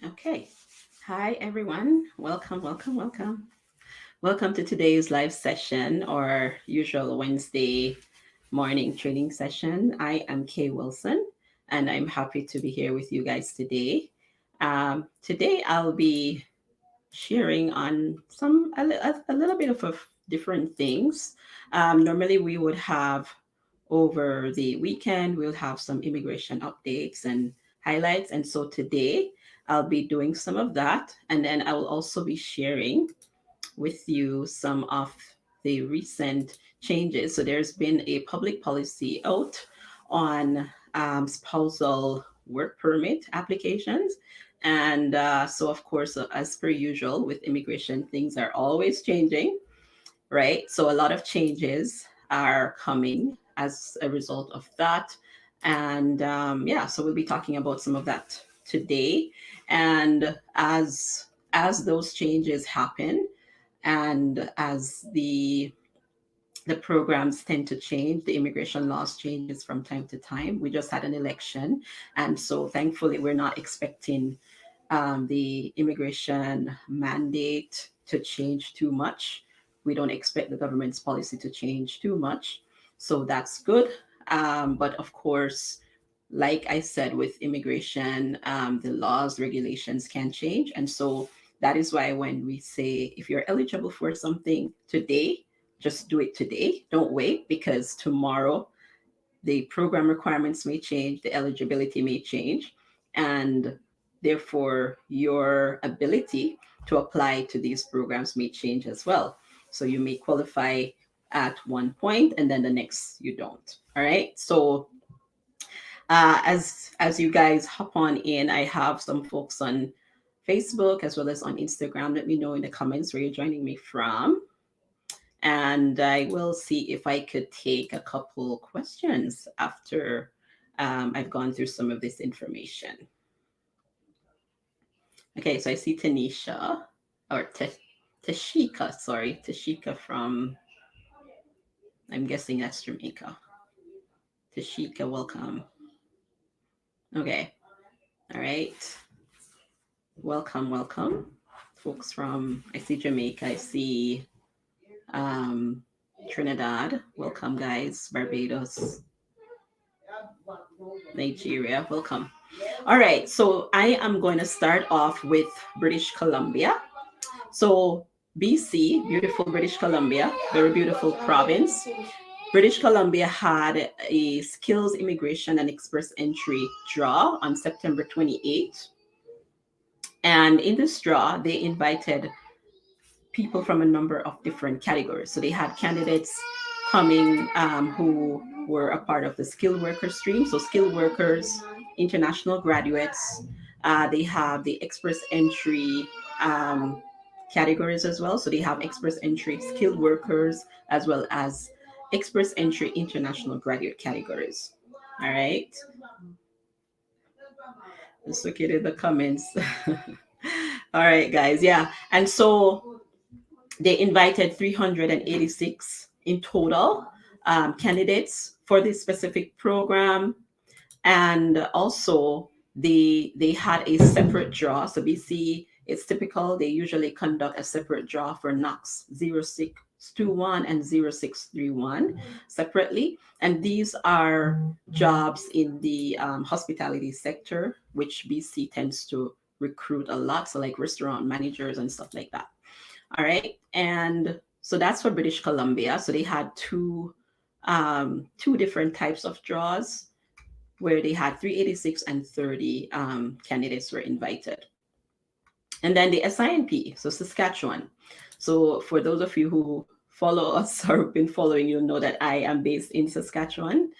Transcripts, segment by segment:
Okay. Hi, everyone. Welcome, welcome, welcome. Welcome to today's live session or usual Wednesday morning training session. I am Kay Wilson, and I'm happy to be here with you guys today. Today, I'll be sharing on a little bit of different things. Normally, we would have over the weekend, we'll have some immigration updates and highlights. And so today, I'll be doing some of that. And then I will also be sharing with you some of the recent changes. So there's been a public policy out on spousal work permit applications. And so, of course, as per usual with immigration, things are always changing, right? So, a lot of changes are coming as a result of that. And yeah, so we'll be talking about some of that today. And as those changes happen, and as the programs tend to change, the immigration laws changes from time to time. We just had an election, and so thankfully we're not expecting the immigration mandate to change too much. We don't expect the government's policy to change too much, so that's good. But of course, like I said, with immigration, the laws, regulations can change. And so that is why when we say if you're eligible for something today, just do it today. Don't wait because tomorrow the program requirements may change, the eligibility may change, and therefore your ability to apply to these programs may change as well. So you may qualify at one point and then the next you don't. All right. So as you guys hop on in, I have some folks on Facebook as well as on Instagram. Let me know in the comments where you're joining me from, and I will see if I could take a couple questions after I've gone through some of this information. Okay, so I see Tanisha or Tashika, sorry, Tashika from, I'm guessing that's Jamaica. Tashika, welcome. Okay, all right. Welcome, welcome. Folks from, I see Jamaica, I see um, Trinidad. Welcome, guys. Barbados, Nigeria. Welcome. All right, so I am going to start off with British Columbia. So, BC, beautiful British Columbia, very beautiful province. British Columbia had a skills immigration and express entry draw on September 28th. And in this draw, they invited people from a number of different categories. So they had candidates coming who were a part of the skilled worker stream. So skilled workers, international graduates. They have the express entry um, categories as well. So they have express entry skilled workers as well as express entry international graduate categories. All right. Let's look at the comments. All right, guys. Yeah. And so they invited 386 in total candidates for this specific program. And also, they had a separate draw. So BC, it's typical. They usually conduct a separate draw for Knox 0621 and 0631 separately. And these are jobs in the hospitality sector, which BC tends to recruit a lot. So, like restaurant managers and stuff like that. All right. And so that's for British Columbia. So they had two different types of draws where they had 386 and 30 candidates were invited. And then the SINP, so Saskatchewan. So for those of you who follow us or have been following, you'll know that I am based in Saskatchewan.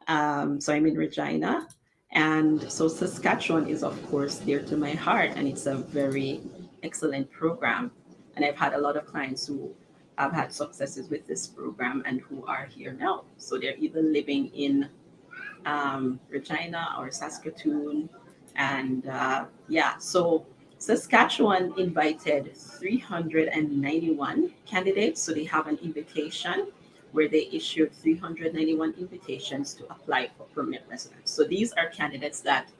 So I'm in Regina. And so Saskatchewan is, of course, dear to my heart, and it's a very excellent program. And I've had a lot of clients who have had successes with this program and who are here now. So they're either living in Regina or Saskatoon. And yeah, so Saskatchewan invited 391 candidates. So they have an invitation where they issued 391 invitations to apply for permanent residence. So these are candidates that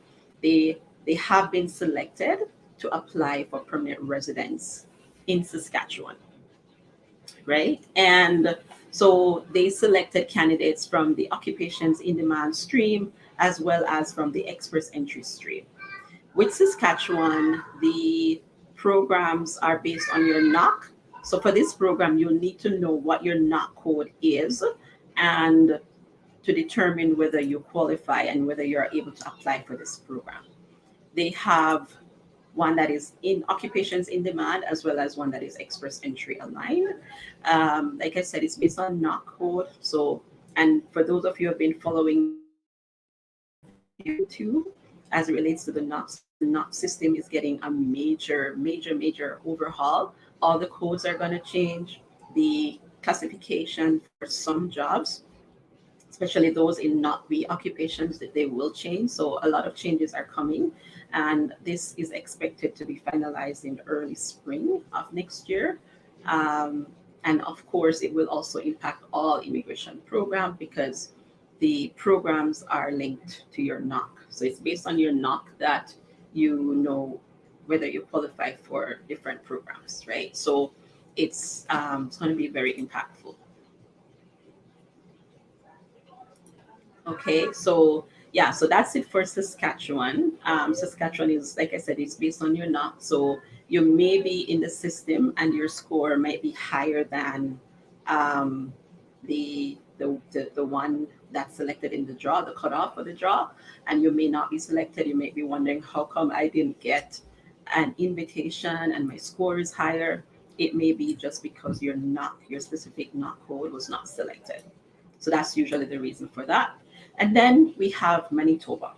they have been selected to apply for permanent residence in Saskatchewan, right? And so they selected candidates from the occupations in demand stream as well as from the express entry stream. With Saskatchewan, the programs are based on your knock. So for this program, you need to know what your knock code is and to determine whether you qualify and whether you're able to apply for this program. They have one that is in occupations in demand as well as one that is express entry aligned. Like I said, it's based on knock code. So, and for those of you who have been following me on YouTube, as it relates to the knock, so the knock system is getting a major overhaul. All the codes are going to change. The classification for some jobs, especially those in not the occupations, that they will change. So a lot of changes are coming, and this is expected to be finalized in early spring of next year. And of course, it will also impact all immigration programs because the programs are linked to your knock. So it's based on your knock that you know whether you qualify for different programs, right? So it's going to be very impactful. Okay, so yeah, so that's it for Saskatchewan. Saskatchewan is, like I said, it's based on your knock. So you may be in the system and your score might be higher than um, the one that's selected in the draw, the cutoff for the draw, and you may not be selected. You may be wondering, how come I didn't get an invitation and my score is higher? It may be just because your knock, your specific knock code was not selected. So that's usually the reason for that. And then we have Manitoba.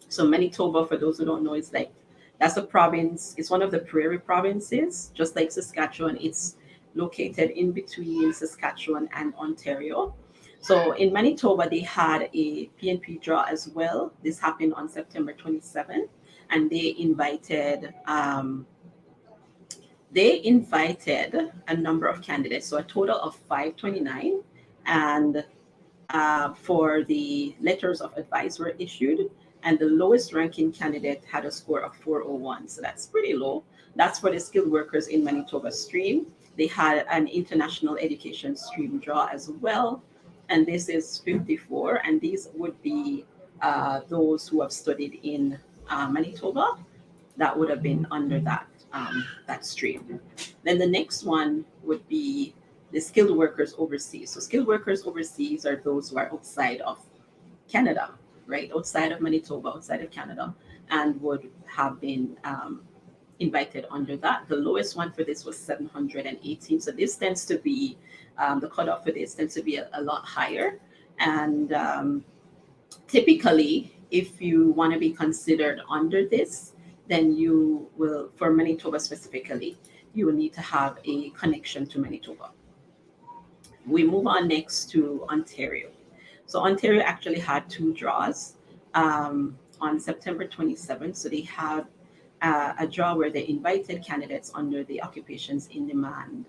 So Manitoba, for those who don't know, is like that's a province. It's one of the prairie provinces, just like Saskatchewan. It's located in between Saskatchewan and Ontario. So in Manitoba, they had a PNP draw as well. This happened on September 27th, and they invited a number of candidates, so a total of 529, and for the letters of advice were issued, and the lowest ranking candidate had a score of 401. So that's pretty low. That's for the skilled workers in Manitoba stream. They had an international education stream draw as well, and this is 54, and these would be those who have studied in Manitoba that would have been under that stream. Then the next one would be the skilled workers overseas. So skilled workers overseas are those who are outside of Canada, right? Outside of Manitoba, outside of Canada, and would have been invited under that. The lowest one for this was 718. So this tends to be the cutoff for this tends to be a lot higher. And typically, if you want to be considered under this, then you will, for Manitoba specifically, you will need to have a connection to Manitoba. We move on next to Ontario. So Ontario actually had two draws on September 27th. So they had a draw where they invited candidates under the occupations in demand,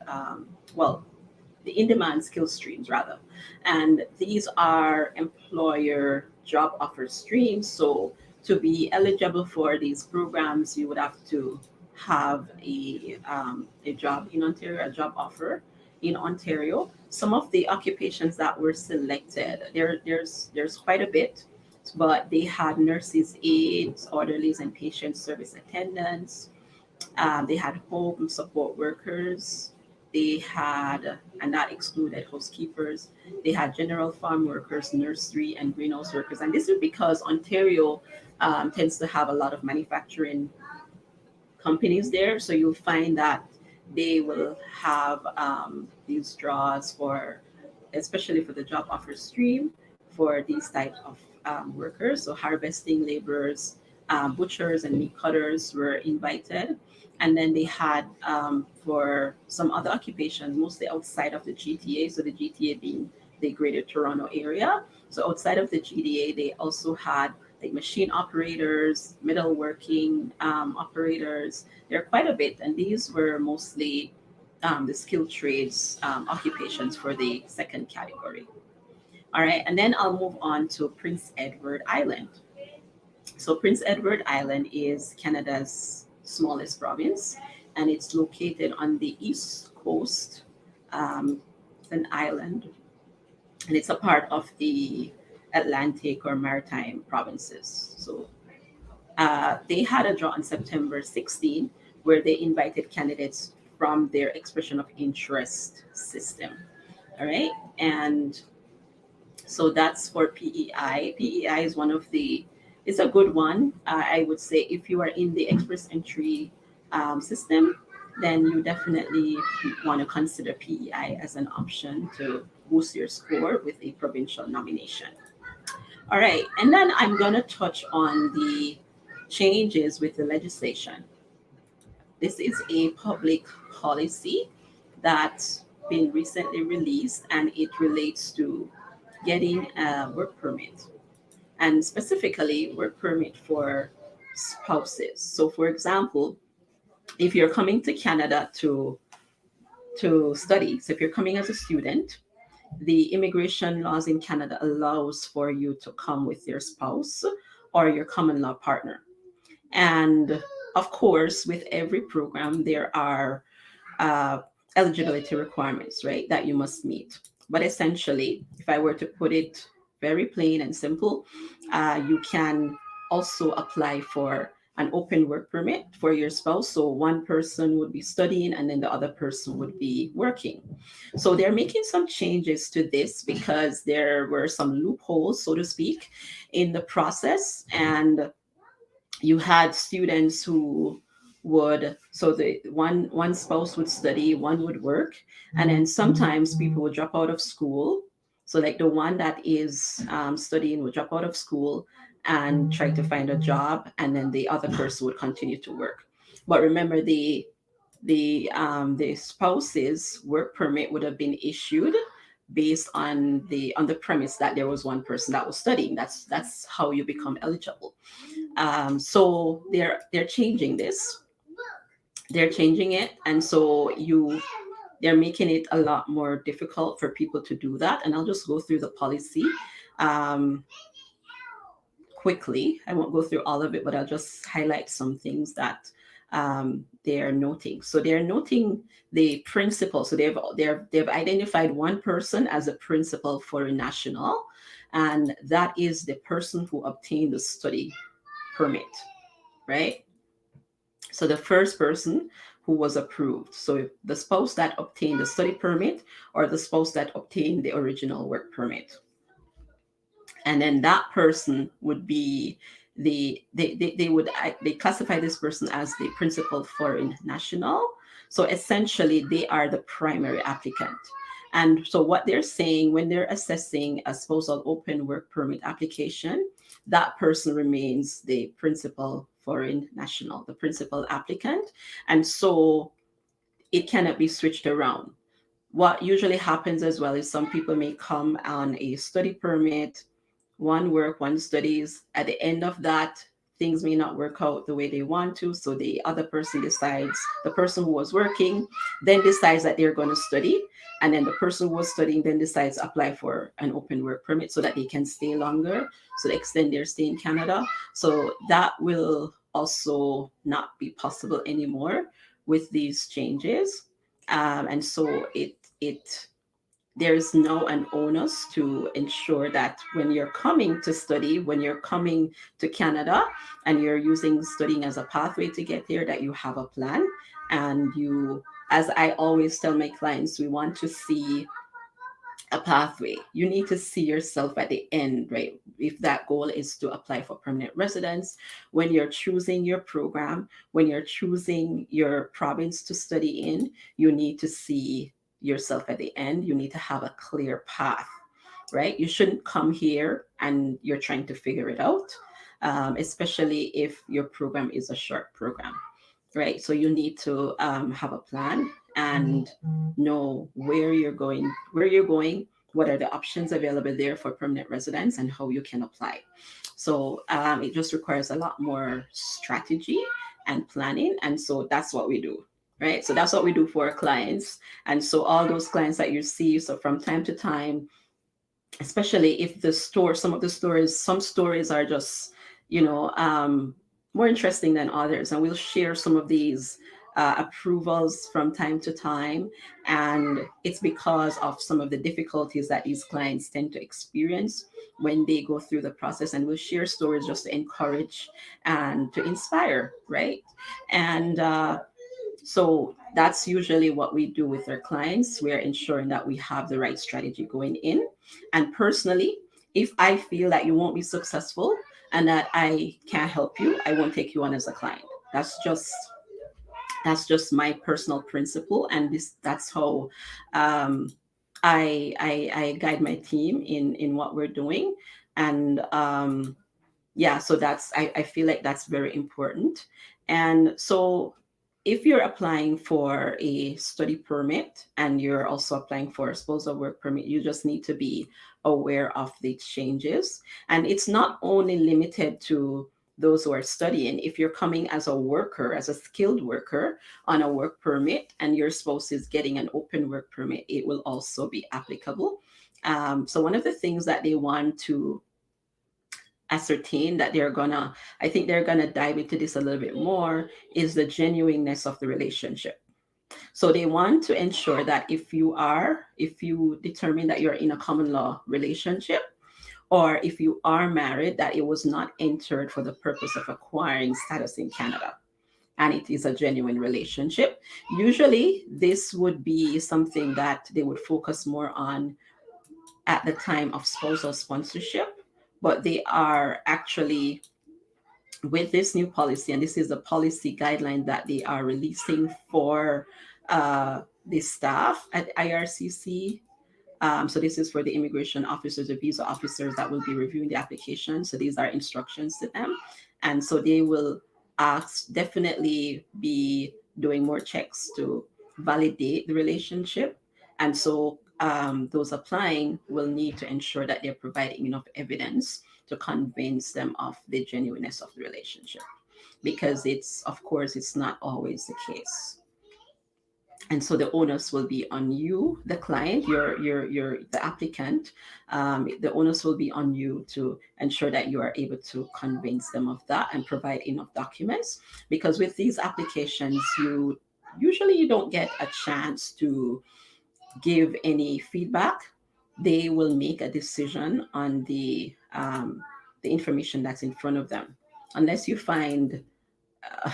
the in demand skill streams rather. And these are employer job offer streams. So to be eligible for these programs, you would have to have a job in Ontario, a job offer in Ontario. Some of the occupations that were selected, there's quite a bit, but they had nurses, aides, orderlies, and patient service attendants. They had home support workers. They had, and that excluded housekeepers. They had general farm workers, nursery, and greenhouse workers. And this is because Ontario tends to have a lot of manufacturing companies there. So you'll find that they will have these draws for, especially for the job offer stream, for these type of workers. So harvesting laborers, butchers, and meat cutters were invited. And then they had for some other occupations, mostly outside of the GTA. So the GTA being the Greater Toronto area. So outside of the GTA, they also had like machine operators, metalworking operators. There are quite a bit, and these were mostly the skilled trades occupations for the second category. All right, and then I'll move on to Prince Edward Island. So Prince Edward Island is Canada's smallest province, and it's located on the east coast. It's an island, and it's a part of the Atlantic or Maritime provinces. So they had a draw on September 16, where they invited candidates from their expression of interest system. All right. And so that's for PEI. PEI is one of the, it's a good one. I would say if you are in the express entry system, then you definitely want to consider PEI as an option to boost your score with a provincial nomination. All right, and then I'm going to touch on the changes with the legislation. This is a public policy that's been recently released, and it relates to getting a work permit, and specifically work permit for spouses. So for example, if you're coming to Canada to study, so if you're coming as a student, the immigration laws in Canada allows for you to come with your spouse or your common law partner. And of course, with every program, there are uh, eligibility requirements, right, that you must meet. But essentially, if I were to put it very plain and simple, you can also apply for an open work permit for your spouse. So one person would be studying and then the other person would be working. So they're making some changes to this because there were some loopholes, so to speak, in the process. And you had students who would, so the one spouse would study, one would work, and then sometimes people would drop out of school. So like the one that is studying would drop out of school and try to find a job, and then the other person would continue to work. But remember, the spouse's work permit would have been issued based on the premise that there was one person that was studying. That's how you become eligible. So they're changing this. They're changing it, and so they're making it a lot more difficult for people to do that. And I'll just go through the policy um, quickly. I won't go through all of it, but I'll just highlight some things that they're noting. So they're noting the principal. So they've identified one person as a principal foreign national, and that is the person who obtained the study permit, right? So the first person who was approved. So the spouse that obtained the study permit or the spouse that obtained the original work permit. And then that person would be they classify this person as the principal foreign national. So essentially they are the primary applicant. And so what they're saying when they're assessing a spousal open work permit application, that person remains the principal foreign national, the principal applicant. And so it cannot be switched around. What usually happens as well is some people may come on a study permit, one work, one studies. At the end of that, things may not work out the way they want to. So the other person decides, the person who was working then decides that they're going to study. And then the person who was studying then decides to apply for an open work permit so that they can stay longer, so they extend their stay in Canada. So that will also not be possible anymore with these changes. And so there's now an onus to ensure that when you're coming to study, when you're coming to Canada and you're using studying as a pathway to get there, that you have a plan. And you, as I always tell my clients, we want to see a pathway. You need to see yourself at the end, right? If that goal is to apply for permanent residence, when you're choosing your program, when you're choosing your province to study in, you need to see yourself at the end. You need to have a clear path, right? You shouldn't come here and you're trying to figure it out, especially if your program is a short program, right? So you need to have a plan and know where you're going, what are the options available there for permanent residence, and how you can apply. So it just requires a lot more strategy and planning. And so that's what we do, right? So that's what we do for our clients. And so all those clients that you see, so from time to time, especially if some stories are just, more interesting than others. And we'll share some of these approvals from time to time. And it's because of some of the difficulties that these clients tend to experience when they go through the process. And we'll share stories just to encourage and to inspire, right? And so that's usually what we do with our clients. We're ensuring that we have the right strategy going in. And personally, if I feel that you won't be successful and that I can't help you, I won't take you on as a client. That's just that's just my personal principle, and that's how um, I guide my team in what we're doing. And yeah, so I feel like that's very important. And so if you're applying for a study permit and you're also applying for a spousal work permit, you just need to be aware of the changes. And it's not only limited to those who are studying. If you're coming as a worker, as a skilled worker on a work permit, and your spouse is getting an open work permit, it will also be applicable. So one of the things that they want to ascertain, that I think they're gonna dive into this a little bit more, is the genuineness of the relationship. So they want to ensure that if you determine that you're in a common law relationship, or if you are married, that it was not entered for the purpose of acquiring status in Canada, and it is a genuine relationship. Usually this would be something that they would focus more on at the time of spousal sponsorship, but they are actually, with this new policy, and this is a policy guideline that they are releasing for the staff at IRCC. So this is for the immigration officers, the visa officers that will be reviewing the application. So these are instructions to them. And so they will definitely be doing more checks to validate the relationship. And so those applying will need to ensure that they're providing enough evidence to convince them of the genuineness of the relationship. Because of course, it's not always the case. And so the onus will be on you, the client, you're the applicant. The onus will be on you to ensure that you are able to convince them of that and provide enough documents. Because with these applications, you don't get a chance to give any feedback. They will make a decision on the information that's in front of them, unless you find uh,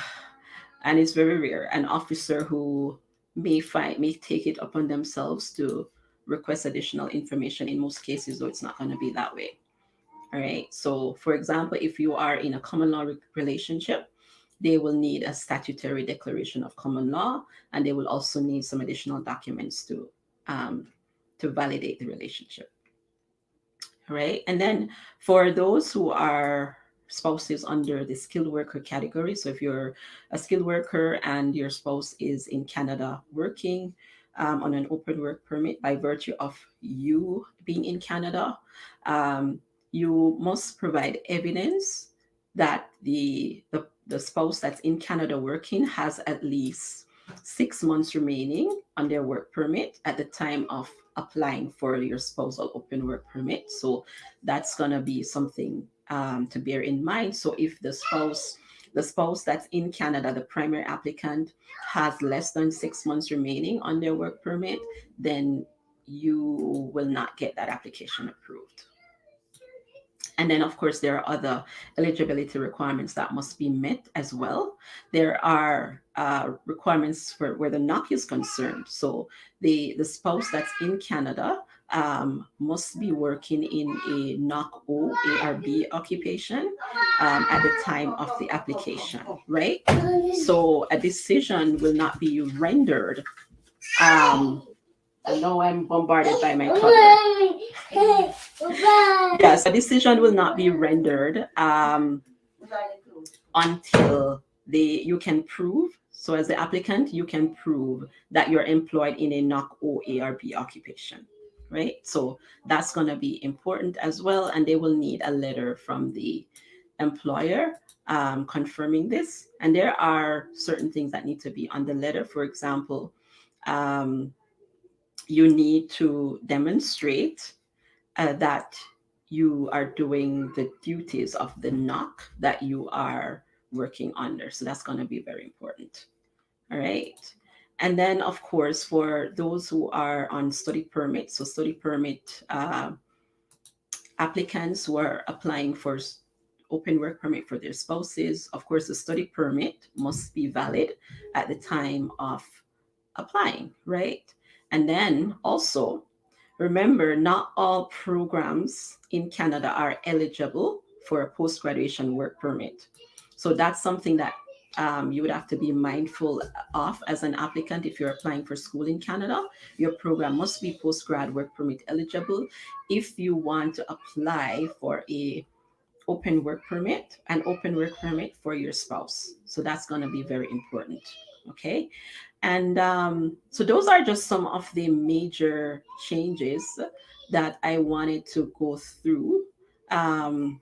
and it's very rare, an officer who may take it upon themselves to request additional information. In most cases, though, it's not going to be that way. All right. So, for example, if you are in a common law relationship, they will need a statutory declaration of common law, and they will also need some additional documents um, to validate the relationship. Right. And then for those who are spouses under the skilled worker category, so if you're a skilled worker and your spouse is in Canada working on an open work permit, by virtue of you being in Canada, um, you must provide evidence that the spouse that's in Canada working has at least 6 months remaining on their work permit at the time of applying for your spousal open work permit. So that's going to be something to bear in mind. So if the spouse that's in Canada, the primary applicant, has less than 6 months remaining on their work permit, then you will not get that application approved. And then, of course, there are other eligibility requirements that must be met as well. There are requirements for where the NOC is concerned. So the spouse that's in Canada must be working in a NOC O ARB occupation at the time of the application, right? So a decision will not be rendered. I know I'm bombarded by my toddler. Yes, a decision will not be rendered until you can prove. So, as the applicant, you can prove that you're employed in a NOC or ARB occupation, right? So that's going to be important as well, and they will need a letter from the employer confirming this. And there are certain things that need to be on the letter. For example, um, you need to demonstrate that you are doing the duties of the NOC that you are working under. So that's going to be very important. All right. And then, of course, for those who are on study permit, so study permit applicants who are applying for open work permit for their spouses, of course, the study permit must be valid at the time of applying, right? And then also, remember, not all programs in Canada are eligible for a post graduation work permit. So that's something that you would have to be mindful of as an applicant if you're applying for school in Canada. Your program must be post grad work permit eligible if you want to apply for a open work permit, an open work permit for your spouse. So that's going to be very important. Okay. And so those are just some of the major changes that I wanted to go through um,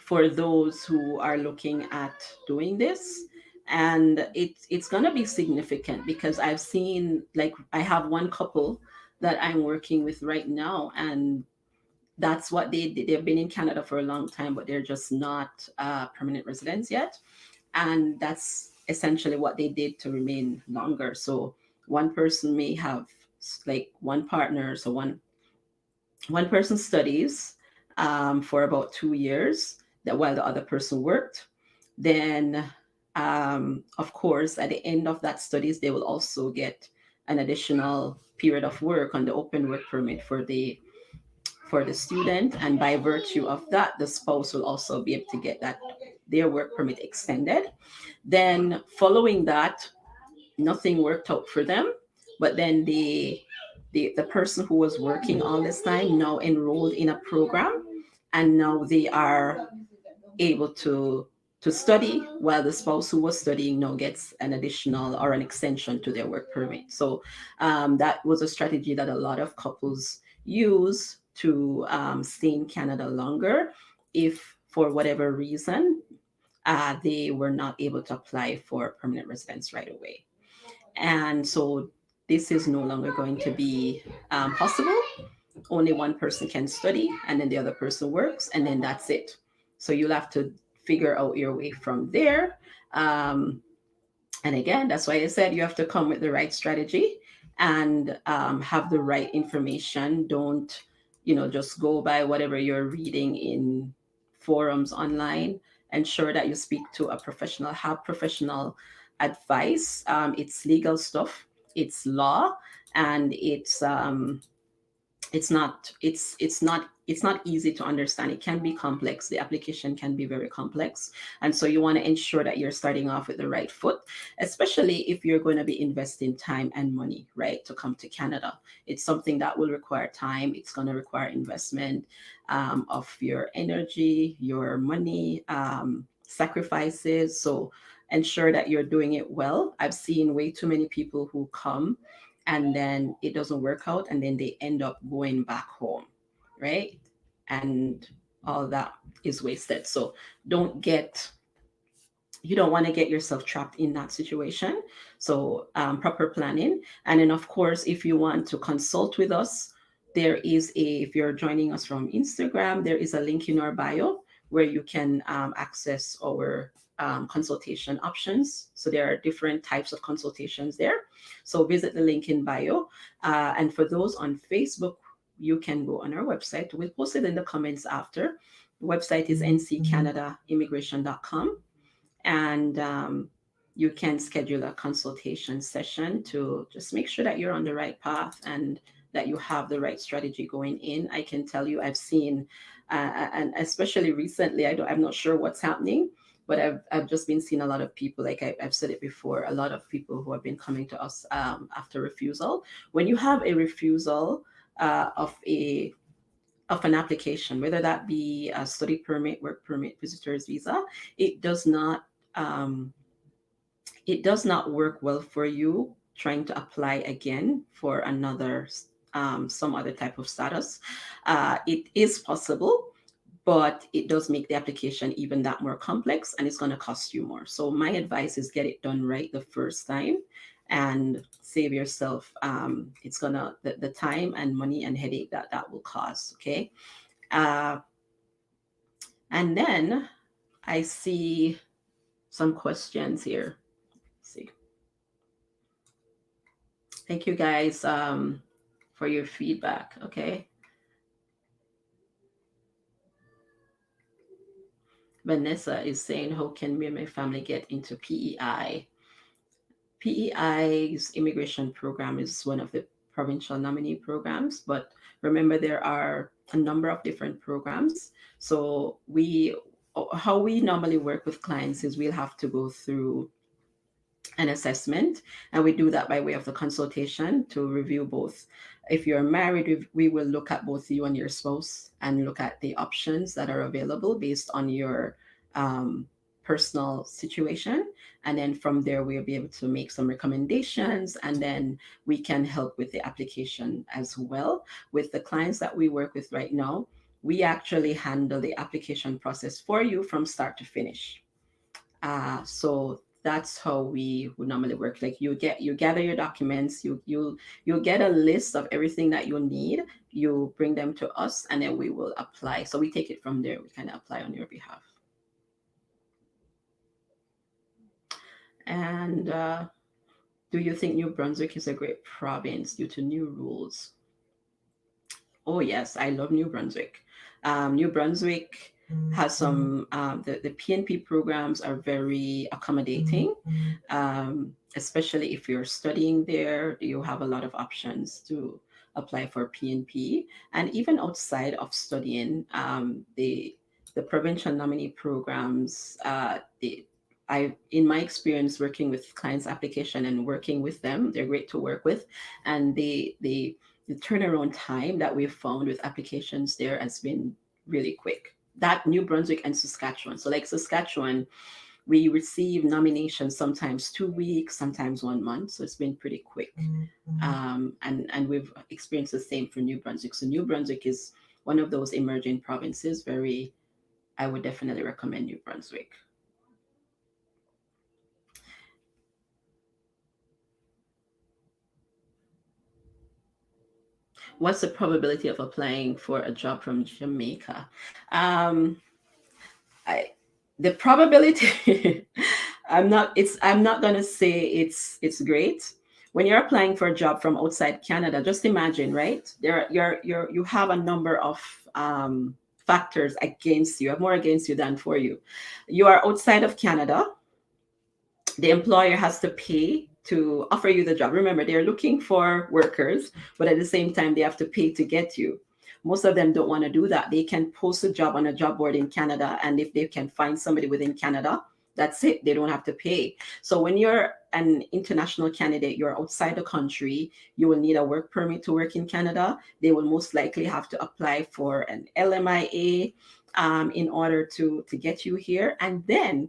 for those who are looking at doing this. And it's going to be significant because I've seen, like, I have one couple that I'm working with right now, and that's what they did. They've been in Canada for a long time, but they're just not permanent residents yet. And that's essentially what they did to remain longer. So one person may have like one partner, so one person studies for about 2 years, that while the other person worked. Then, of course, at the end of that studies, they will also get an additional period of work on the open work permit for the student, and by virtue of that, the spouse will also be able to get that their work permit extended. Then, following that, nothing worked out for them, but then the person who was working all this time now enrolled in a program, and now they are able to study while the spouse who was studying now gets an additional or an extension to their work permit. So that was a strategy that a lot of couples use to stay in Canada longer if for whatever reason they were not able to apply for permanent residence right away. And so this is no longer going to be possible. Only one person can study, and then the other person works, and then that's it. So you'll have to figure out your way from there. Um, and again, that's why I said you have to come with the right strategy and have the right information. Don't, just go by whatever you're reading in forums online. Ensure that you speak to a professional, have professional advice. It's legal stuff, it's law, and it's not easy to understand. It can be complex. The application can be very complex, and so you want to ensure that you're starting off with the right foot, especially if you're going to be investing time and money, right, to come to Canada. It's something that will require time. It's going to require investment of your energy, your money, sacrifices. So ensure that you're doing it well. I've seen way too many people who come and then it doesn't work out, and then they end up going back home, right? And all that is wasted. So don't get you don't want to get yourself trapped in that situation. So proper planning. And then, of course, if you want to consult with us, if you're joining us from Instagram, there is a link in our bio where you can access our consultation options. So there are different types of consultations there. So visit the link in bio. And for those on Facebook, you can go on our website. We'll post it in the comments after. The website is nccanadaimmigration.com, and you can schedule a consultation session to just make sure that you're on the right path and that you have the right strategy going in. I can tell you, I've seen, and especially recently, I'm not sure what's happening, but I've just been seeing a lot of people, like I've said it before, a lot of people who have been coming to us after refusal. When you have a refusal of an application, whether that be a study permit, work permit, visitor's visa, it does not um, it does not work well for you trying to apply again for another some other type of status. It is possible, but it does make the application even that more complex, and it's going to cost you more. So my advice is get it done right the first time and save yourself it's gonna the time and money and headache that will cause. Okay. uh, and then I see some questions here. Let's see. Thank you guys for your feedback. Okay. Vanessa is saying, how can me and my family get into PEI? PEI's immigration program is one of the provincial nominee programs, but remember there are a number of different programs. So how we normally work with clients is we'll have to go through an assessment, and we do that by way of the consultation to review both. If you're married, we will look at both you and your spouse and look at the options that are available based on your um, personal situation, and then from there we'll be able to make some recommendations, and then we can help with the application as well. With the clients that we work with right now, we actually handle the application process for you from start to finish. So that's how we would normally work. Like you gather your documents, you get a list of everything that you need, you bring them to us, and then we will apply. So we take it from there. We kind of apply on your behalf. And do you think New Brunswick is a great province due to new rules? Oh yes, I love New Brunswick. New Brunswick has some the PNP programs are very accommodating, especially if you're studying there. You have a lot of options to apply for PNP, and even outside of studying, the provincial nominee programs. In my experience working with clients' application and working with them, they're great to work with, and the turnaround time that we've found with applications there has been really quick. That New Brunswick and Saskatchewan. So like Saskatchewan, we receive nominations sometimes 2 weeks, sometimes 1 month. So it's been pretty quick. And we've experienced the same for New Brunswick. So New Brunswick is one of those emerging provinces. I would definitely recommend New Brunswick. What's the probability of applying for a job from Jamaica? Um, the probability I'm not going to say it's great. When you're applying for a job from outside Canada, just imagine, right? You have a number of factors against you, more against you than for you. You are outside of Canada. The employer has to pay to offer you the job. Remember, they're looking for workers, but at the same time, they have to pay to get you. Most of them don't want to do that. They can post a job on a job board in Canada, and if they can find somebody within Canada, that's it. They don't have to pay. So when you're an international candidate, you're outside the country, you will need a work permit to work in Canada. They will most likely have to apply for an LMIA in order to get you here. And then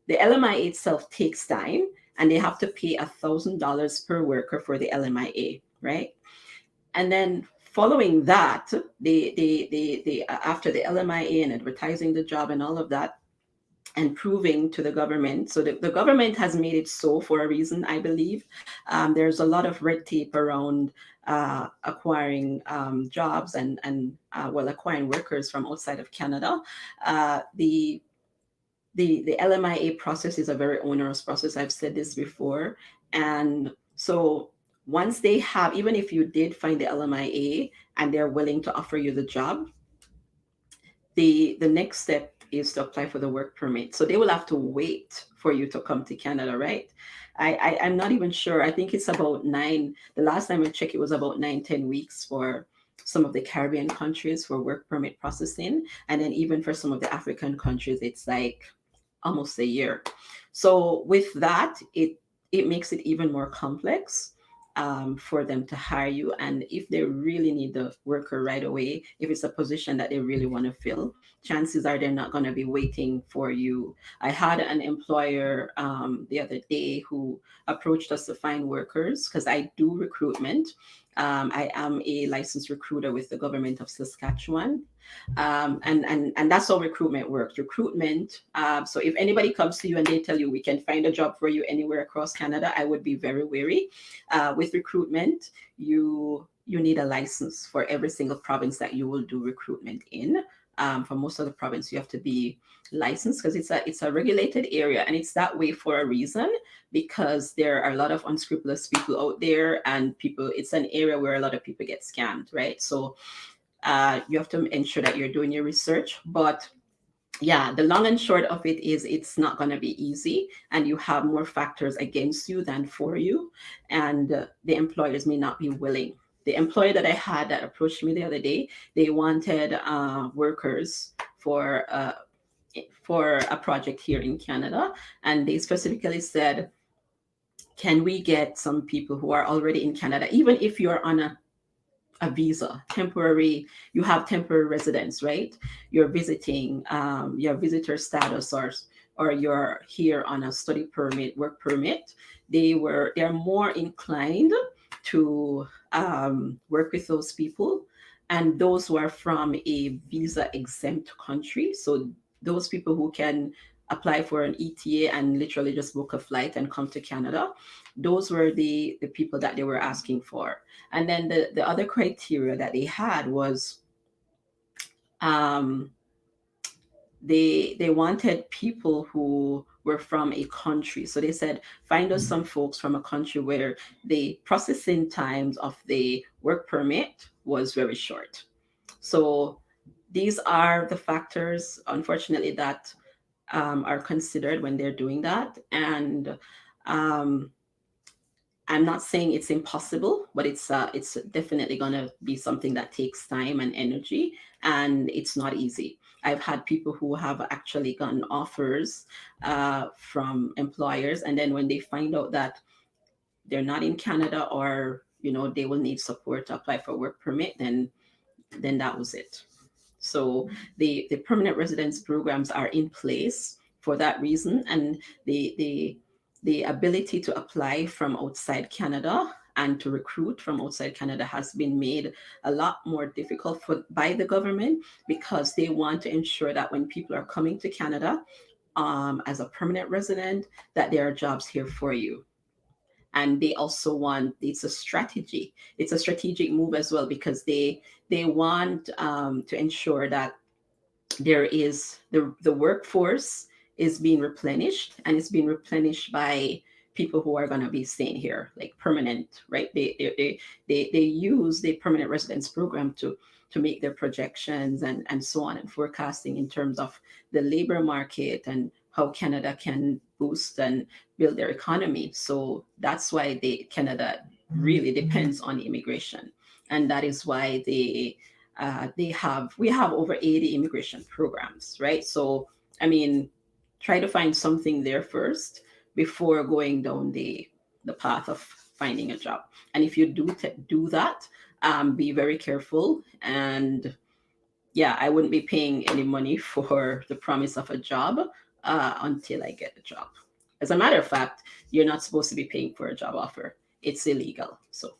the LMIA itself takes time, and they have to pay $1,000 per worker for the LMIA, right? And then following that, they after the LMIA and advertising the job and all of that, and proving to the government. So the government has made it so for a reason, I believe. There's a lot of red tape around acquiring jobs and acquiring workers from outside of Canada. The LMIA process is a very onerous process. I've said this before. And so once they have, even if you did find the LMIA and they're willing to offer you the job, the next step is to apply for the work permit. So they will have to wait for you to come to Canada, right? I'm not even sure. I think it's about the last time I checked, it was about 9-10 weeks for some of the Caribbean countries for work permit processing. And then even for some of the African countries, it's like almost a year. So with that, it makes it even more complex for them to hire you. And if they really need the worker right away, if it's a position that they really want to fill, chances are they're not going to be waiting for you. I had an employer the other day who approached us to find workers because I do recruitment. I am a licensed recruiter with the government of Saskatchewan. And that's how recruitment works. Recruitment. So if anybody comes to you and they tell you we can find a job for you anywhere across Canada, I would be very wary. With recruitment, you you need a license for every single province that you will do recruitment in. For most of the province, you have to be licensed because it's a regulated area, and it's that way for a reason, because there are a lot of unscrupulous people out there, and people, it's an area where a lot of people get scammed, right? So you have to ensure that you're doing your research. But yeah, the long and short of it is it's not going to be easy, and you have more factors against you than for you, and the employers may not be willing. The employer that I had that approached me the other day, they wanted workers for a project here in Canada, and they specifically said, can we get some people who are already in Canada, even if you're on a visa, temporary, you have temporary residence, right? You're visiting, your visitor status, or you're here on a study permit, work permit. They're more inclined to work with those people, and those who are from a visa exempt country. So those people who can apply for an ETA and literally just book a flight and come to Canada, those were the people that they were asking for. And then the other criteria that they had was, um, they wanted people who were from a country. So they said, find us some folks from a country where the processing times of the work permit was very short. So these are the factors, unfortunately, that are considered when they're doing that. And um, I'm not saying it's impossible, but it's definitely gonna be something that takes time and energy, and it's not easy. I've had people who have actually gotten offers from employers, and then when they find out that they're not in Canada, or they will need support to apply for work permit, then that was it. So the permanent residence programs are in place for that reason, and the ability to apply from outside Canada and to recruit from outside Canada has been made a lot more difficult by the government, because they want to ensure that when people are coming to Canada as a permanent resident, that there are jobs here for you. And they also want, it's a strategic move as well, because they want to ensure that there is the workforce is being replenished, and it's being replenished by people who are going to be staying here, like permanent, right? They use the permanent residence program to make their projections and so on, and forecasting in terms of the labor market and how Canada can boost and build their economy. So that's why Canada really depends on immigration, and that is why we have over 80 immigration programs, right? So I mean, try to find something there first before going down the path of finding a job. And if you do that, be very careful. And yeah, I wouldn't be paying any money for the promise of a job until I get the job. As a matter of fact, you're not supposed to be paying for a job offer. It's illegal. So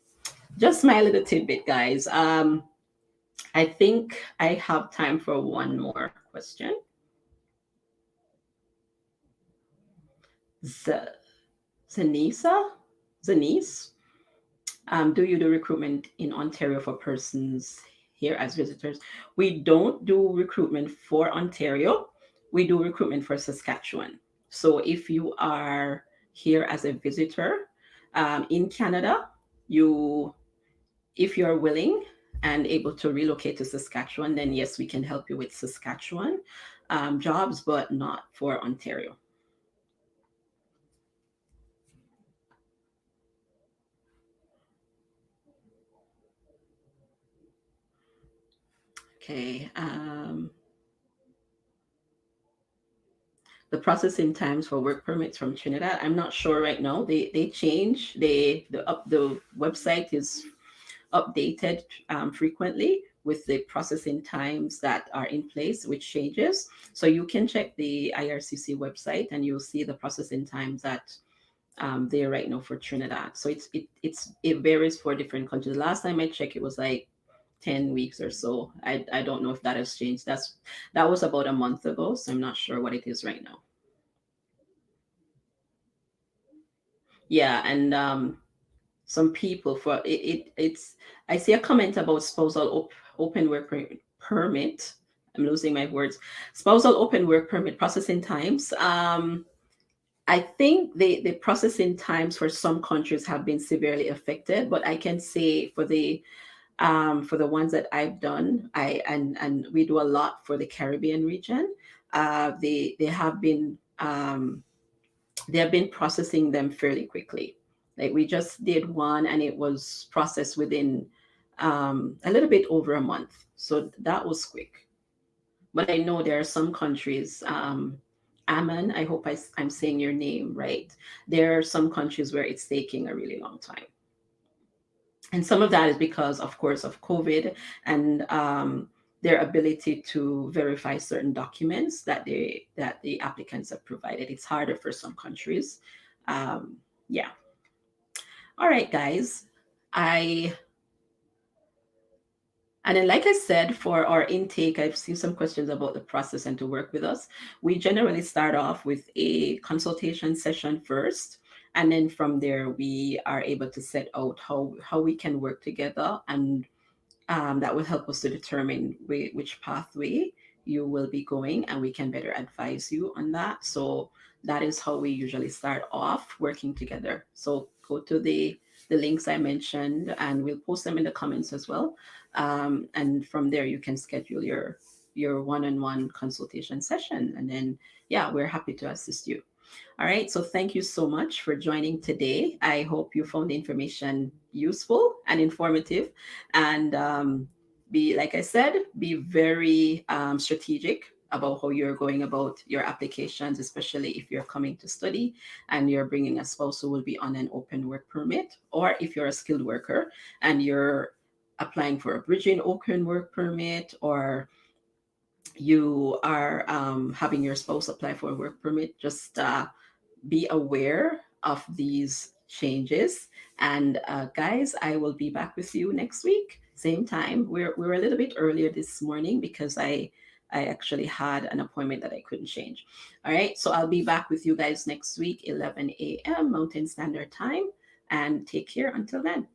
just my little tidbit, guys. I think I have time for one more question. Z- Zanisa? Zanice? Do you do recruitment in Ontario for persons here as visitors? We don't do recruitment for Ontario. We do recruitment for Saskatchewan. So if you are here as a visitor in Canada, you if you're willing and able to relocate to Saskatchewan, then yes, we can help you with Saskatchewan jobs, but not for Ontario. Okay. The processing times for work permits from Trinidad, I'm not sure right now. They change. The website is updated frequently with the processing times that are in place, which changes. So you can check the IRCC website, and you'll see the processing times that there right now for Trinidad. So it varies for different countries. Last time I checked, it was like 10 weeks or so. I don't know if that has changed. That was about a month ago, so I'm not sure what it is right now. Yeah, and some people for it's I see a comment about open work permit. I'm losing my words. Spousal open work permit processing times. I think the processing times for some countries have been severely affected, but I can say for the ones that I've done, and we do a lot for the Caribbean region. They have been they have been processing them fairly quickly. Like we just did one, and it was processed within a little bit over a month, so that was quick. But I know there are some countries. Ammon, I hope I'm saying your name right. There are some countries where it's taking a really long time, and some of that is because of course of COVID and their ability to verify certain documents that the applicants have provided. It's harder for some countries. Yeah. All right, guys. I And then, like I said, for our intake, I've seen some questions about the process and to work with us. We generally start off with a consultation session first. And then from there, we are able to set out how we can work together, and that will help us to determine which pathway you will be going, and we can better advise you on that. So that is how we usually start off working together. So go to the links I mentioned, and we'll post them in the comments as well. And from there, you can schedule your one-on-one consultation session, and then yeah, we're happy to assist you. All right. So thank you so much for joining today. I hope you found the information useful and informative. And be, like I said, be very strategic about how you're going about your applications, especially if you're coming to study and you're bringing a spouse who will be on an open work permit, or if you're a skilled worker and you're applying for a bridging open work permit, or you are having your spouse apply for a work permit. Just be aware of these changes. And guys, I will be back with you next week, same time. We're a little bit earlier this morning because I actually had an appointment that I couldn't change. All right, so I'll be back with you guys next week, 11 a.m. Mountain Standard Time. And take care until then.